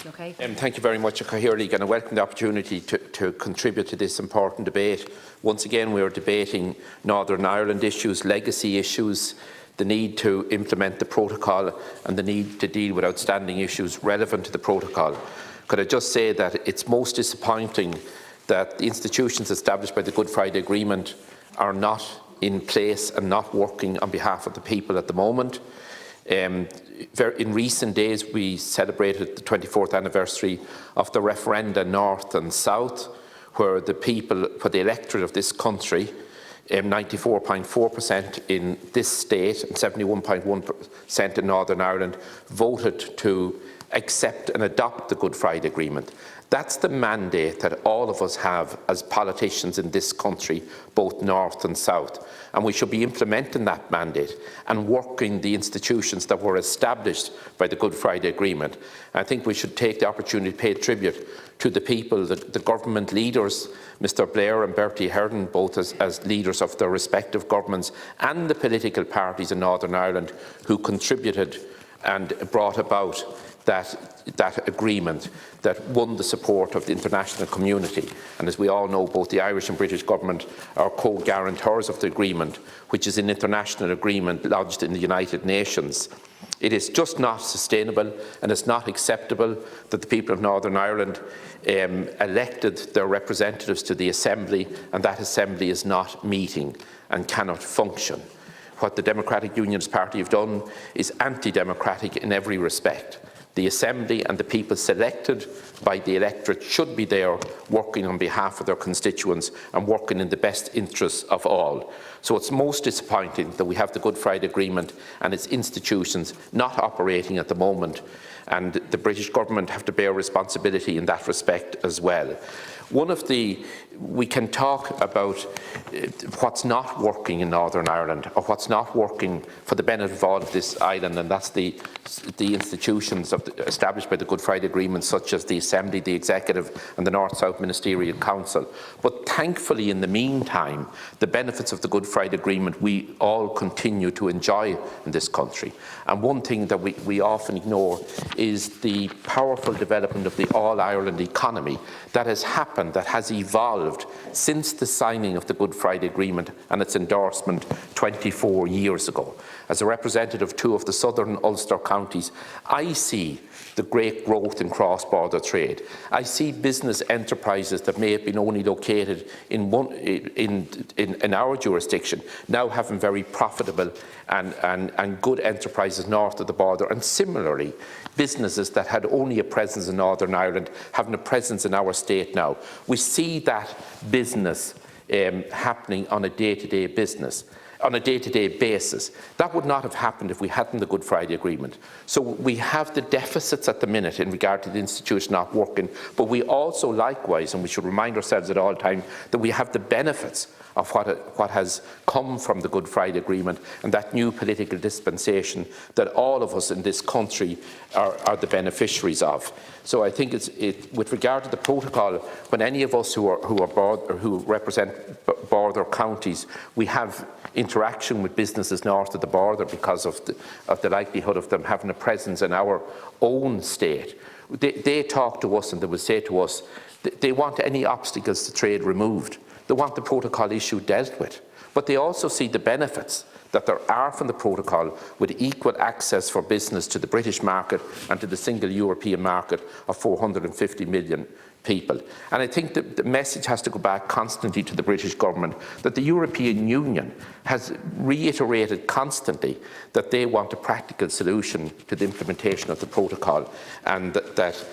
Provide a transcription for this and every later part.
Okay. Thank you very much, Cathaoirligh, and I welcome the opportunity to contribute to this important debate. Once again, we are debating Northern Ireland issues, legacy issues, the need to implement the protocol and the need to deal with outstanding issues relevant to the protocol. Could I just say that it's most disappointing that the institutions established by the Good Friday Agreement are not in place and not working on behalf of the people at the moment. In recent days, we celebrated the 24th anniversary of the referenda North and South, where the people, for the electorate of this country, 94.4% in this state and 71.1% in Northern Ireland, voted to accept and adopt the Good Friday Agreement. That's the mandate that all of us have as politicians in this country, both North and South. And we should be implementing that mandate and working the institutions that were established by the Good Friday Agreement. I think we should take the opportunity to pay tribute to the people, the government leaders, Mr Blair and Bertie Ahern, both as leaders of their respective governments, and the political parties in Northern Ireland who contributed and brought about that agreement that won the support of the international community. And as we all know, both the Irish and British government are co-guarantors of the agreement, which is an international agreement lodged in the United Nations. It is just not sustainable, and it's not acceptable that the people of Northern Ireland elected their representatives to the Assembly, and that Assembly is not meeting and cannot function. What the Democratic Unionist Party have done is anti-democratic in every respect. The Assembly and the people selected by the electorate should be there working on behalf of their constituents and working in the best interests of all. So it's most disappointing that we have the Good Friday Agreement and its institutions not operating at the moment, and the British government have to bear responsibility in that respect as well. We can talk about what's not working in Northern Ireland, or what's not working for the benefit of all of this island, and that's the institutions established by the Good Friday Agreement, such as the Assembly, the Executive and the North-South Ministerial Council. But thankfully, in the meantime, the benefits of the Good Friday Agreement we all continue to enjoy in this country. And one thing that we often ignore is the powerful development of the all-Ireland economy that has happened, that has evolved since the signing of the Good Friday Agreement and its endorsement 24 years ago. As a representative of two of the southern Ulster counties, I see the great growth in cross-border trade. I see business enterprises that may have been only located in our jurisdiction now having very profitable and good enterprises north of the border, and similarly businesses that had only a presence in Northern Ireland having a presence in our state now. We see that business happening on a day-to-day basis. That would not have happened if we hadn't the Good Friday Agreement. So we have the deficits at the minute in regard to the institution not working, but we also likewise, and we should remind ourselves at all times, that we have the benefits of what has come from the Good Friday Agreement and that new political dispensation that all of us in this country are the beneficiaries of. So I think with regard to the protocol, when any of us who represent border counties, we have interaction with businesses north of the border because of the likelihood of them having a presence in our own state. They talk to us and they will say to us they want any obstacles to trade removed. They want the protocol issue dealt with, but they also see the benefits that there are from the protocol, with equal access for business to the British market and to the single European market of 450 million people. And I think that the message has to go back constantly to the British government that the European Union has reiterated constantly that they want a practical solution to the implementation of the protocol, and that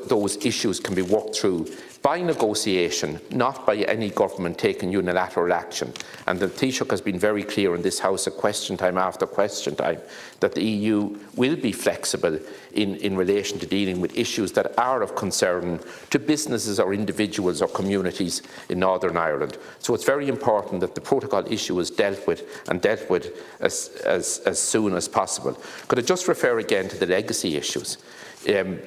those issues can be worked through by negotiation, not by any government taking unilateral action. And the Taoiseach has been very clear in this House at question time after question time that the EU will be flexible in relation to dealing with issues that are of concern to businesses or individuals or communities in Northern Ireland. So it's very important that the protocol issue is dealt with, and dealt with as soon as possible. Could I just refer again to the legacy issues?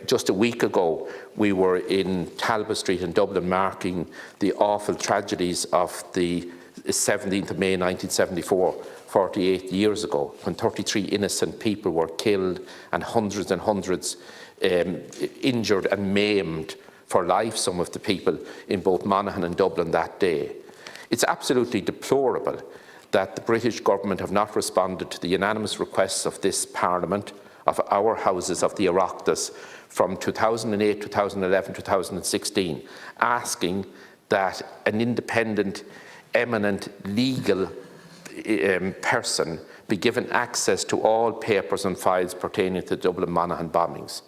Just a week ago, we were in Talbot Street in Dublin marking the awful tragedies of the 17th of May 1974, 48 years ago, when 33 innocent people were killed and hundreds injured and maimed for life, some of the people in both Monaghan and Dublin that day. It's absolutely deplorable that the British government have not responded to the unanimous requests of this Parliament, of our houses, of the Oireachtas, from 2008, 2011, 2016, asking that an independent, eminent legal person be given access to all papers and files pertaining to the Dublin Monaghan bombings.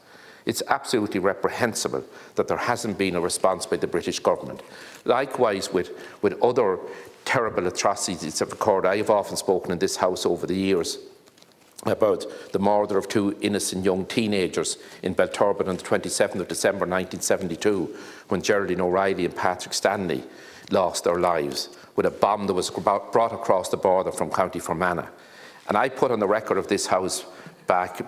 It's absolutely reprehensible that there hasn't been a response by the British government. Likewise with other terrible atrocities that have occurred. I have often spoken in this House over the years about the murder of 2 innocent young teenagers in Belturbet on the 27th of December 1972, when Geraldine O'Reilly and Patrick Stanley lost their lives with a bomb that was brought across the border from County Fermanagh. And I put on the record of this House back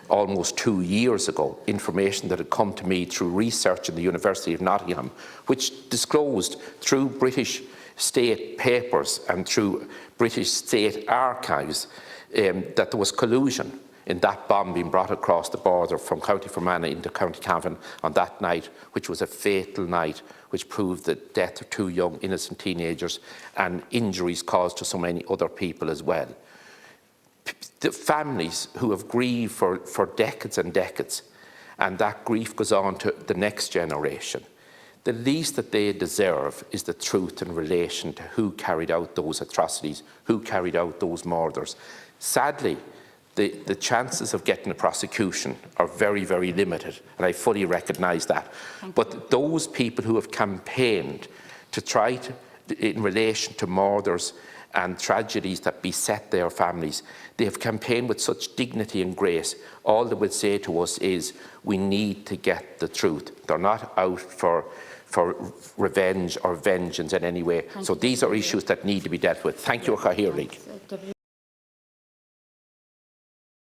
almost 2 years ago information that had come to me through research in the University of Nottingham, which disclosed through British state papers and through British state archives that there was collusion in that bomb being brought across the border from County Fermanagh into County Cavan on that night, which was a fatal night, which proved the death of 2 young innocent teenagers and injuries caused to so many other people as well. The families who have grieved for decades and decades, and that grief goes on to the next generation. The least that they deserve is the truth in relation to who carried out those atrocities, who carried out those murders. Sadly, the chances of getting a prosecution are very, very limited, and I fully recognise that. But those people who have campaigned to try to, in relation to murders and tragedies that beset their families, they have campaigned with such dignity and grace. All they will say to us is, we need to get the truth. They're not out for revenge or vengeance in any way. So these are issues that need to be dealt with. Thank you, Oireachtas.